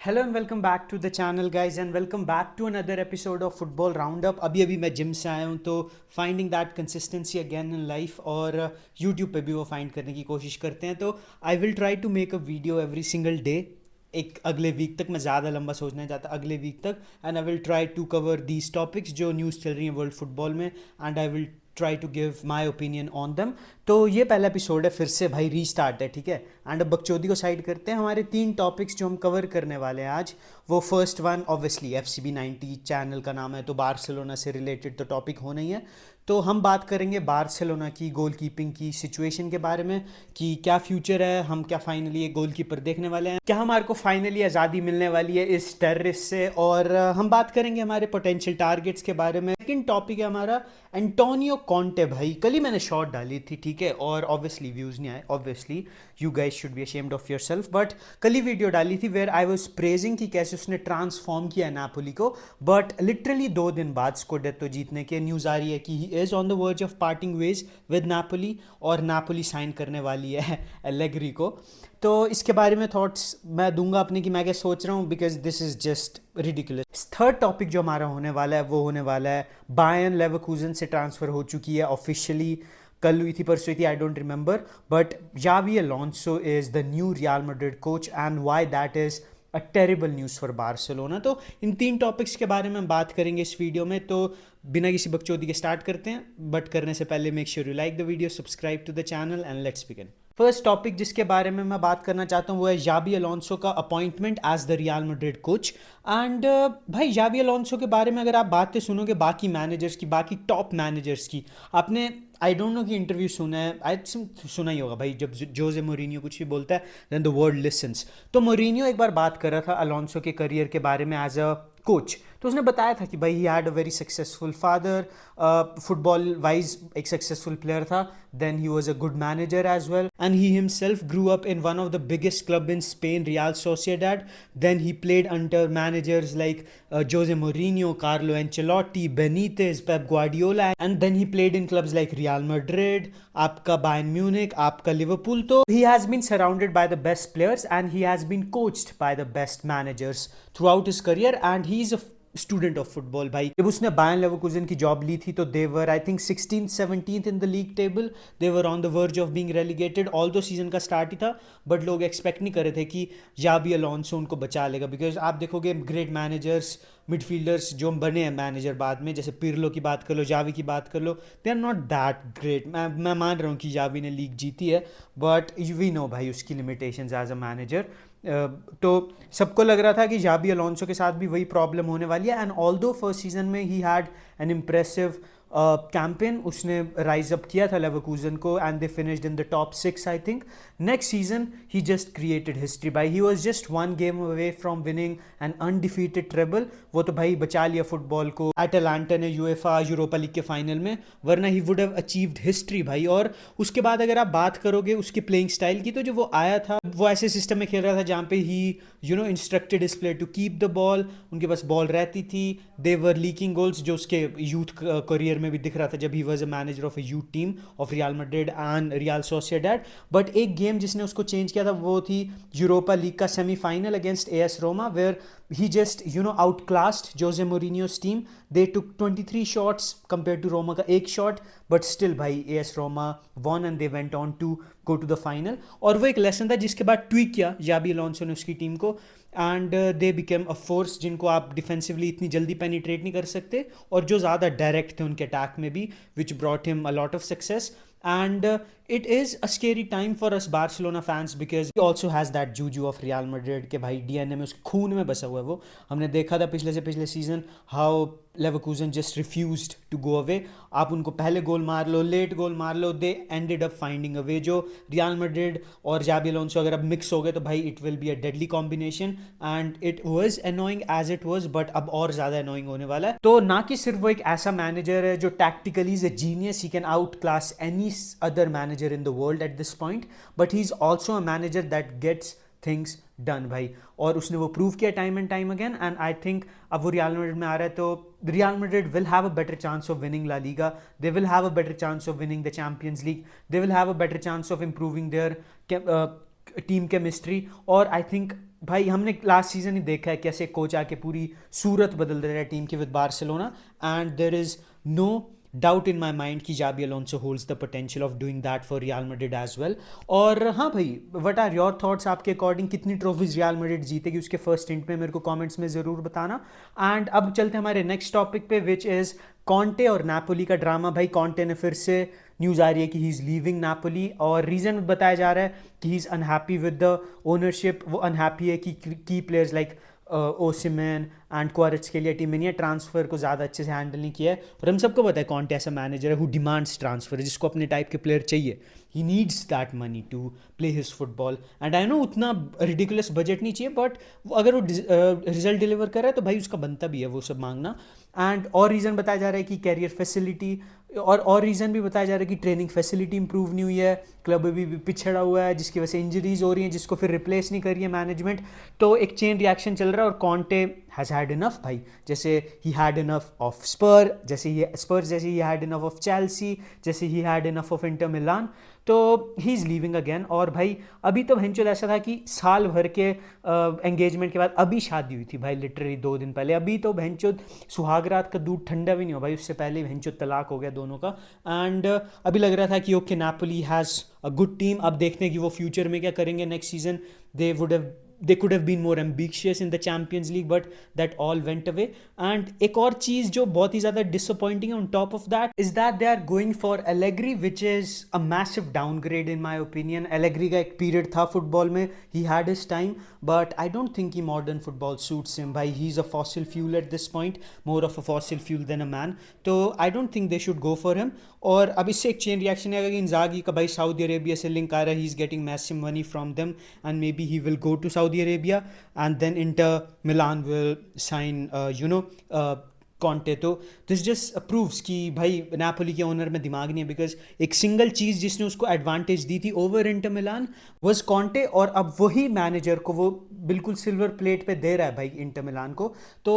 Hello and welcome back to the channel guys and welcome back to another episode of football round up. अभी मैं gym से आया हूँ तो finding that consistency again in life और YouTube पे भी वो फाइंड करने की कोशिश करते हैं। तो I will try to make a video every single day. एक अगले वीक तक मैं ज़्यादा लंबा सोचना चाहता अगले वीक तक, and I will try to cover these topics जो न्यूज़ चल रही हैं वर्ल्ड फुटबॉल में, and I will try to give my opinion on them. तो ये पहला एपिसोड है, फिर से भाई रीस्टार्ट है, ठीक है। एंड अब बकचोदी को साइड करते हैं। हमारे 3 टॉपिक्स जो हम कवर करने वाले हैं आज, वो first one obviously FCB90 channel का नाम है तो बार्सिलोना से रिलेटेड तो टॉपिक होना ही है। तो हम बात करेंगे बार्सिलोना की गोल कीपिंग की सिचुएशन के बारे में कि क्या फ्यूचर है, हम क्या फाइनली एक गोल कीपर देखने वाले हैं, क्या हमारे को फाइनली आज़ादी मिलने वाली है इस टेररिस्ट से, और हम बात करेंगे हमारे पोटेंशियल टारगेट्स के बारे में। सेकंड टॉपिक है हमारा एंटोनियो कॉन्टे। भाई कल ही मैंने शॉट डाली थी, ठीक है, और ऑब्वियसली व्यूज़ नहीं आए। Obviously you guys should be ashamed of your self, but कल ही वीडियो डाली थी वेयर आई वाज प्रेजिंग कि कैसे उसने ट्रांसफॉर्म किया नापोली को। बट लिटरली 2 दिन बाद स्कूडेटो जीतने के न्यूज़ आ रही है कि he is on the verge of parting ways with Napoli, और नापोली साइन करने वाली है एलेग्री को। तो इसके बारे में थॉट्स मैं दूंगा अपने कि मैं क्या सोच रहा हूँ, because this is just ridiculous. Third topic जो हमारा होने वाला है वो होने वाला है बायर्न लेवरकूजन से ट्रांसफ़र हो चुकी है ऑफिशियली। कल हुई थी, परसों हुई थी, आई डोंट रिमेंबर, बट जावी Alonso is the new Real Madrid coach and why that is a terrible news for Barcelona. तो इन 3 टॉपिक्स के बारे में हम बात करेंगे इस वीडियो में। तो बिना किसी बकचोदी के स्टार्ट करते हैं, बट करने से पहले make sure you like the video, subscribe to the channel and let's begin. First topic जिसके बारे में मैं बात करना चाहता हूँ वो है जाबी अलोंसो का appointment as the Real Madrid coach. And भाई जाबी अलोंसो के बारे में अगर आप बातें सुनोगे बाकी मैनेजर्स की, बाकी टॉप मैनेजर्स की, आपने आई डोंट नो कि इंटरव्यू सुना है, आई सुना ही होगा भाई, जब जोजे मोरिनियो कुछ भी बोलता है देन द वर्ल्ड लिसन्स। तो मोरिनियो एक बार बात कर रहा था अलोंसो के करियर के बारे में एज अ कोच। तो उसने बताया था कि भाई he had a very successful father, football wise एक सक्सेसफुल प्लेयर था, then he was a good manager as well, and he himself grew up in one of the biggest club in Spain, Real Sociedad. Then he played under managers like Jose Mourinho, Carlo Ancelotti, Benitez, Pep Guardiola, and then he played in clubs like Real Madrid, आपका Bayern Munich, आपका Liverpool. तो he has been surrounded by the best players and he has been coached by the best managers throughout his career, and he is a student of football. भाई जब उसने Bayern Leverkusen की job ली थी तो they were I think 16th 17th in the league table, they were on the verge of being relegated. Although season का start ही था, बट लोग एक्सपेक्ट नहीं कर रहे थे कि जाबी अलोंसो उनको बचा लेगा, बिकॉज आप देखोगे ग्रेट मैनेजर्स, मिडफील्डर्स जो बने हैं मैनेजर बाद में, जैसे पिरलो की बात कर लो, जावी की बात कर लो, they are not that great. मैं मान रहा हूँ कि जावी ने लीग जीती है, बट वी नो भाई उसकी लिमिटेशंस एज अ मैनेजर। तो सबको लग रहा था कि जाबी अलोंसो के साथ भी वही प्रॉब्लम होने वाली है, एंड ऑल्दो फर्स्ट सीजन में he had an impressive campaign, उसने राइज अप किया था लेवरकूजन को and they finished in the top 6 I think. Next season he just created history भाई, he was just 1 game away from winning an undefeated treble. वो तो भाई बचा लिया फुटबॉल को एटलांटा ने यूएफा यूरोपा लीग के फाइनल में, वरना he would have achieved history भाई। और उसके बाद अगर आप बात करोगे उसकी प्लेइंग स्टाइल की, तो जो वो आया था वो ऐसे सिस्टम में खेल रहा था जहाँ पे he instructed his player to keep the ball, उनके पास बॉल रहती थी, दे वर लीकिंग गोल्स, जो उसके यूथ करियर में भी दिख रहा था जब he was a manager of a youth team of Real Madrid and Real Sociedad. But एक गेम जिसने उसको चेंज किया था वो थी यूरोपा लीग का semifinal against AS Roma, where he just outclassed Jose Mourinho's team. They took 23 shots compare to Roma का 1 shot, but still भाई AS Roma won and they went on to go to the final. और वो एक lesson था जिसके बाद tweak किया जाबी Alonso ने उसकी टीम को, and they became a force जिनको आप डिफेंसिवली इतनी जल्दी पेनिट्रेट नहीं कर सकते, और जो ज़्यादा डायरेक्ट थे उनके अटैक में भी, which brought him a lot of success. And it is a scary time for us Barcelona fans because he also has that juju of Real Madrid के भाई DNA में, उसके खून में बसा हुआ है वो। हमने देखा था पिछले से पिछले season how Leverkusen just refused to go away. आप उनको पहले गोल मार लो, लेट गोल मार लो, they ended up finding a way. जो रियल मैड्रिड और जाबी अलोंसो अगर अब मिक्स हो गए तो भाई it will be a deadly combination, and it was annoying as it was, but अब और ज़्यादा अनोइंग होने वाला है। तो ना कि सिर्फ वो एक ऐसा मैनेजर है जो tactically is a genius, he can out class any other manager in the world at this point, but he's also a manager that gets things done भाई, और उसने वो प्रूव किया time and time again. And I think अब वो Real Madrid में आ रहा है तो Real Madrid will have a better chance of winning La Liga, they will have a better chance of winning the Champions League, they will have a better chance of improving their team chemistry, और I think भाई हमने last season ही देखा है कैसे coach आके पूरी सूरत बदल दे रहा है टीम की with Barcelona, and there is no doubt in my mind कि Xabi Alonso holds the potential of doing that for Real Madrid as well. और हाँ भाई, व्हाट आर योर थॉट्स? आपके अकॉर्डिंग कितनी ट्रॉफीज रियल मैड्रिड जीतेगी उसके first stint में, मेरे को कमेंट्स में ज़रूर बताना। एंड अब चलते हैं हमारे नेक्स्ट टॉपिक पे, विच इज़ कॉन्टे और नापोली का ड्रामा। भाई कॉन्टे ने फिर से न्यूज़ आ रही है कि ही इज़ लीविंग नापोली, और रीज़न बताया जा रहा है कि he is unhappy with the ownership. वो अनहैप्पी है कि की प्लेयर्स लाइक ओसिमैन एंड क्वारिट्स के लिए टीम में नहीं है, ट्रांसफर को ज़्यादा अच्छे से हैंडल नहीं किया है। और हम सबको पता है कॉन्टे ऐसा मैनेजर है हु डिमांड्स ट्रांसफर, जिसको अपने टाइप के प्लेयर चाहिए। He needs that money to play his football, and I know उतना रिडिकुलस बजट नहीं चाहिए, बट अगर वो रिजल्ट डिलीवर कर रहा है तो भाई उसका बनता भी है वो सब मांगना। एंड और रीज़न बताया जा रहा है कि कैरियर फैसिलिटी, और रीज़न भी बताया जा रहा है कि ट्रेनिंग फैसिलिटी इंप्रूव नहीं हुई है, क्लब भी पिछड़ा हुआ है, जिसकी वजह से इंजरीज हो रही हैं, जिसको फिर रिप्लेस नहीं कर रही है मैनेजमेंट। तो एक चेन रिएक्शन चल रहा है, और कॉन्टे हैज़ हैड इनफ भाई। जैसे he had enough of Spurs, जैसे he had enough of Chelsea, जैसे he had enough of Inter Milan, तो ही इज़ लीविंग अगेन। और भाई अभी तो भैंचोद ऐसा था कि साल भर के एंगेजमेंट के बाद अभी शादी हुई थी भाई, लिटरली 2 दिन पहले। अभी तो भैंचोद सुहागरात का दूध ठंडा भी नहीं हो भाई, उससे पहले ही भैंचोद तलाक हो गया दोनों का। एंड अभी लग रहा था कि okay Napoli has a good team. अब देखते हैं कि वो फ्यूचर में क्या करेंगे next season. they could have been more ambitious in the Champions League, but that all went away. And एक और चीज़ जो बहुत ही ज़्यादा disappointing है on top of that is that they are going for Allegri, which is a massive downgrade in my opinion. Allegri का एक period था football में, he had his time, but I don't think कि modern football suits him भाई। He's a fossil fuel at this point, more of a fossil fuel than a man, तो I don't think they should go for him. और अब इससे एक chain reaction है कि Inzaghi का भाई सऊदी अरेबिया से लिंक आ रहा है, he is getting massive money from them, and maybe he will go to Saudi Arabia, and then Inter Milan will sign Conte. तो दिस जस्ट प्रूव्स कि भाई नापोली के ओनर में दिमाग नहीं है, बिकॉज एक सिंगल चीज़ जिसने उसको एडवांटेज दी थी over Inter Milan was Conte, और अब वही मैनेजर को वो बिल्कुल सिल्वर प्लेट पे दे रहा है भाई इंटर मिलान को। तो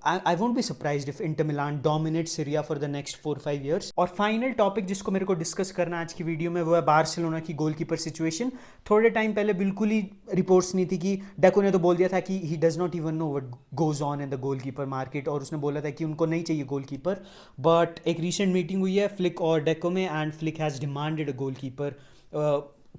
I won't be surprised if Inter Milan dominate Syria for the next 4-5 years. और फाइनल टॉपिक जिसको मेरे को डिस्कस करना आज की वीडियो में, वो है बार्सिलोना की गोलकीपर सिचुएशन। थोड़े टाइम पहले बिल्कुल ही रिपोर्ट्स नहीं थी कि डेको ने तो बोल दिया था कि he does not even know what goes on in the goalkeeper market, और उसने बोला था कि उनको नहीं चाहिए गोलकीपर। बट एक रीसेंट मीटिंग हुई है फ्लिक और डेको में, and flick has demanded a goalkeeper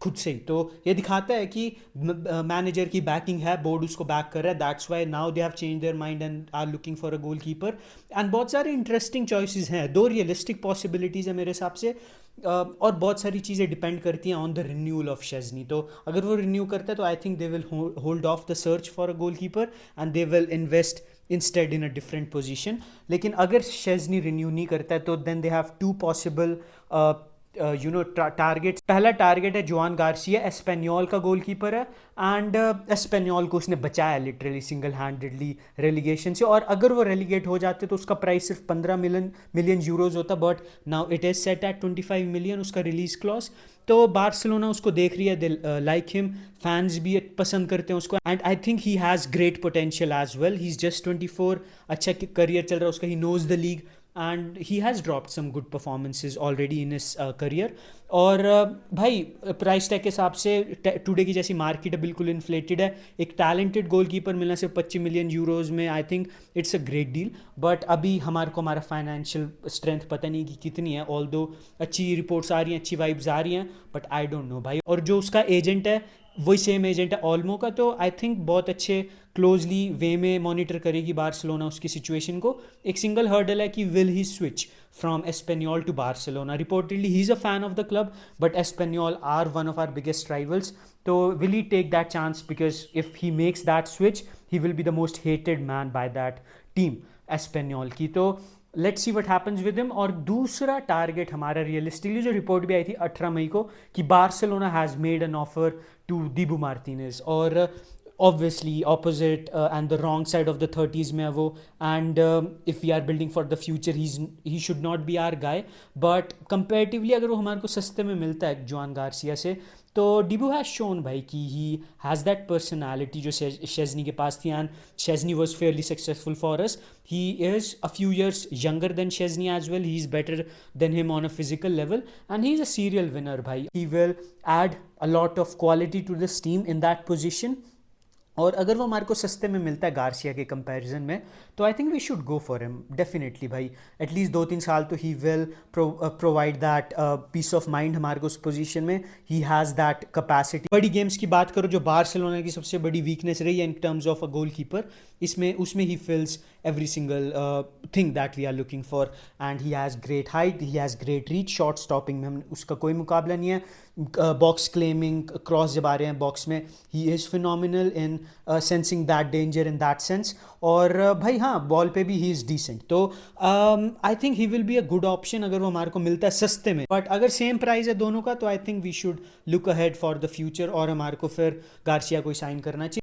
खुद से ही। तो ये दिखाता है कि मैनेजर की बैकिंग है, बोर्ड उसको बैक कर रहा है, that's why now they have change their mind and are looking for a goalkeeper. And बहुत सारे इंटरेस्टिंग चॉइसेस हैं, 2 रियलिस्टिक पॉसिबिलिटीज़ है मेरे हिसाब से। और बहुत सारी चीज़ें डिपेंड करती हैं on the renewal of Szczesny. तो अगर वो रिन्यू करता है तो I think they will hold off the search for a goalkeeper, and they will invest instead in a different position. लेकिन अगर शेजनी रिन्यू नहीं करता है तो then they have 2 possible targets. पहला टारगेट है जुआन गार्सिया, एस्पेन्योल का goalkeeper है, एंड एस्पेन्योल को उसने बचाया लिटरली सिंगल हैंडेडली रेलीगेशन से। और अगर वो रेलीगेट हो जाते तो उसका प्राइस सिर्फ 15 मिलियन यूरोज होता, but now it is set at 25 million उसका रिलीज क्लॉज। तो बार्सिलोना उसको देख रही है, दे लाइक हिम, फैंस भी पसंद करते हैं उसको, and I think he has great potential as well. He is just 24, अच्छा करियर चल रहा है उसका, he knows the league and he has dropped some good performances already in his career. और भाई प्राइस टैग के हिसाब से टुडे की जैसी मार्केट है, बिल्कुल इन्फ्लेटेड है। एक टैलेंटेड गोलकीपर मिलना सिर्फ 25 मिलियन यूरोज़ में, I think it's a great deal. But अभी हमारा फाइनेंशियल स्ट्रेंथ पता नहीं कि कितनी है, ऑल दो अच्छी रिपोर्ट्स आ रही हैं, अच्छी वाइब्स आ रही हैं, बट आई डोंट नो भाई। और जो उसका एजेंट है वही सेम एजेंट है ऑल्मो का, तो आई थिंक बहुत अच्छे क्लोजली वे में मॉनिटर करेगी बार्सिलोना उसकी सिचुएशन को। एक सिंगल हर्डल है कि will he switch from Espanyol to Barcelona. Reportedly he is a fan of the club, but Espanyol are one of our biggest rivals. तो will he take that chance, because if he makes that switch he will be the most hated man by that team Espanyol की। तो let's see what happens with him. और दूसरा target हमारा realistically जो report भी आई थी 18 मई को कि Barcelona has made an offer to Dibu Martinez, और obviously opposite and the wrong side of the 30s में है वो, and if we are building for the future he should not be our guy, but comparatively अगर वो हमारे को सस्ते में मिलता है जुआन गार्सिया से, तो डिबू हैज़ शोन भाई कि ही हैज़ दैट पर्सनैलिटी जो शेजनी के पास थी, and Szczesny was fairly successful for us. He is a few years younger than Szczesny as well, he is better than him on a physical level, and he is a serial winner भाई। He will add a lot of quality to this team in that position, और अगर वो हमारे को सस्ते में मिलता है गार्सिया के कंपैरिजन में, तो I think we should go for him definitely भाई। एटलीस्ट 2-3 साल तो he will provide that peace of mind हमारे को उस पोजीशन में। He has that capacity. बड़ी गेम्स की बात करो, जो बार्सिलोना की सबसे बड़ी वीकनेस रही है in terms of a goal keeper, इसमें उसमें ही फिल्स every single thing that we are looking for, and he has great height, he has great reach, shot stopping में हम उसका कोई मुकाबला नहीं है। बॉक्स क्लेमिंग, क्रॉस जब आ रहे हैं बॉक्स में, he is phenomenal in sensing that danger in that sense. और भाई हाँ, बॉल पे भी ही इज़ डिसेंट। तो I think he will be a good option अगर वो हमारे को मिलता है सस्ते में। बट अगर सेम प्राइस है दोनों का, तो I think we should look ahead for the future, और हमारे को फिर गार्सिया को साइन करना चाहिए।